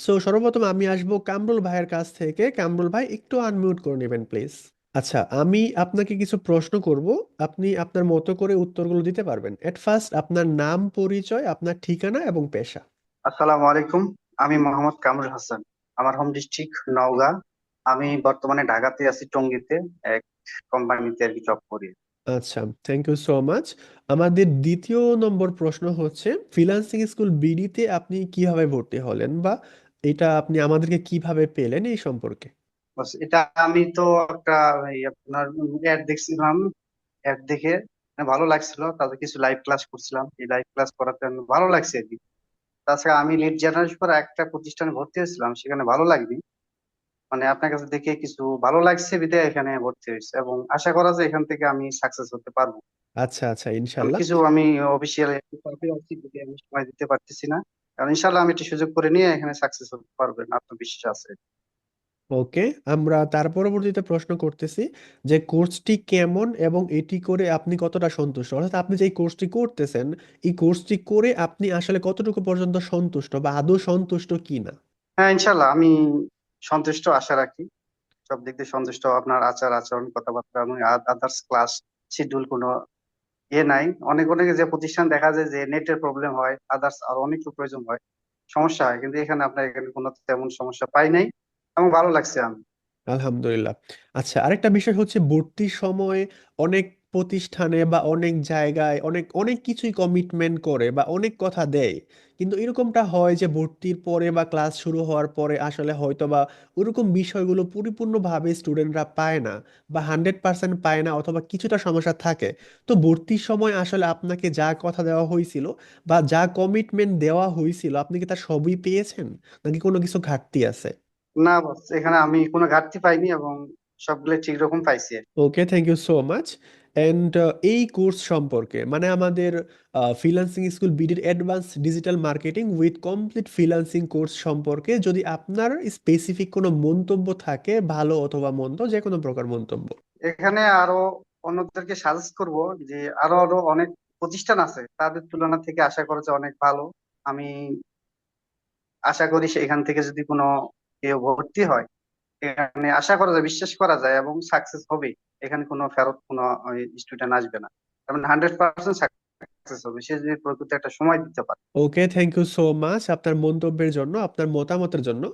So সর্বপ্রথম আমি আসবো কামরুল ভাইয়ের কাছ থেকে। কামরুল ভাই একটু আনমিউট করে নেবেন প্লিজ। আচ্ছা, আমি আপনাকে কিছু প্রশ্ন করব, আপনি আপনার মতো করে উত্তরগুলো দিতে পারবেন। এট ফার্স্ট আপনার নাম, পরিচয়, আপনার ঠিকানা এবং পেশা। আসসালামু আলাইকুম। আমি মোহাম্মদ কামরুল হাসান। আমার হোম ডিস্ট্রিক্ট নওগাঁ। আমি বর্তমানে ঢাকাতে আছি, টঙ্গীতে এক কোম্পানিতে আর কি জব করি। আচ্ছা, থ্যাংক ইউ সো মাচ। আমাদের দ্বিতীয় নম্বর প্রশ্ন হচ্ছে, ফ্রিল্যান্সিং স্কুল বিডিতে আপনি কিভাবে ভর্তি হলেন, বা এটা আপনি আমাদেরকে কিভাবে পেলেন এই সম্পর্কে। বাস, এটা আমি তো একটা আপনার অ্যাড দেখছিলাম। অ্যাড দেখে ভালো লাগছিল, তাদের কিছু লাইভ ক্লাস করছিলাম। এই লাইভ ক্লাস করাতে আমি ভালো লাগছে আর কি। তাছাড়া আমি লিড জেনারেশন পর একটা প্রতিষ্ঠানে ভর্তি হয়েছিলাম, সেখানে ভালো লাগবে। মানে আপনার কাছে দেখে কিছু ভালো লাগছে বিধায় এখানে ভর্তি হয়েছে, এবং আশা করা যায় এখান থেকে আমি সাকসেস হতে পারবো। আচ্ছা আচ্ছা, আমি ইনশাল্লাহ। কিছু আমি অফিসিয়াল আছি, যদি আমি সময় দিতে পারতেছি না, কারণ ইনশাল্লাহ আমি একটু সুযোগ করে নিয়ে এখানে সাকসেস হতে পারবেন, আত্মবিশ্বাস আছে। ওকে, আমরা তার পরবর্তীতে প্রশ্ন করতেছি যে কোর্সটি কেমন এবং এটি করে আপনি কতটা সন্তুষ্ট, অর্থাৎ আপনি যে এই কোর্সটি করতেছেন, এই কোর্সটি করে আপনি আসলে কতটুকু পর্যন্ত সন্তুষ্ট বা আদৌ সন্তুষ্ট কিনা। হ্যাঁ, ইনশাল্লাহ আমি সন্তুষ্ট আশা রাখি। সব দিক দিয়ে সন্তুষ্ট। আপনার আচার আচরণ, কথাবার্তা এবং আদার্স ক্লাস শিডিউল কোনো নাই। অনেক অনেক যে প্রতিষ্ঠান দেখা যায় যে নেটের প্রবলেম হয়, আদার্স আর অনেক প্রয়োজন হয়, সমস্যা হয়, কিন্তু এখানে আপনার এখানে কোনো তেমন সমস্যা পাই নাই, এবং ভালো লাগছে আমি। আলহামদুলিল্লাহ। আচ্ছা, আরেকটা বিষয় হচ্ছে ভর্তির সময় অনেক প্রতিষ্ঠানে বা অনেক জায়গায় অনেক অনেক কিছুই কমিটমেন্ট করে বা অনেক কথা দেয়, কিন্তু এরকমটা হয় যে ভর্তির পরে বা ক্লাস শুরু হওয়ার পরে আসলে হয়তো বা ওরকম বিষয়গুলো পরিপূর্ণভাবে স্টুডেন্টরা পায় না, বা 100% পায় না, অথবা কিছুটা সমস্যা থাকে। তো ভর্তির সময় আসলে আপনাকে যা কথা দেওয়া হয়েছিল বা যা কমিটমেন্ট দেওয়া হয়েছিল, আপনি কি তার সবই পেয়েছেন, নাকি কোনো কিছু ঘাটতি আছে? না বস, এখানে আমি কোনো ঘাটতি পাইনি, এবং সবগুলো ঠিক রকম পাইছি। Okay, thank you so much. And এই কোর্স সম্পর্কে, মানে আমাদের ফ্রিল্যান্সিং স্কুল বিডির advance digital marketing with complete freelancing course সম্পর্কে যদি আপনার স্পেসিফিক কোনো মন্তব্য থাকে, ভালো অথবা মন্দ, যে কোনো প্রকার মন্তব্য। এখানে আরো অন্যদেরকে সাজেস্ট করব যে আরো আরো অনেক প্রতিষ্ঠান আছে, তাদের তুলনা থেকে আশা করা যায় অনেক ভালো। আমি আশা করি সেখান থেকে যদি কোনো কেউ ভর্তি হয়, এখানে আশা করা যায়, বিশ্বাস করা যায় এবং সাকসেস হবে। এখানে কোনো ফেরত কোনো স্টুডেন্ট আসবে না, এবং 100% সাকসেস হবে সে যদি প্রকৃত একটা সময় দিতে পারে। ওকে, থ্যাংক ইউ সো মাচ আপনার মন্তব্যের জন্য, আপনার মতামতের জন্য।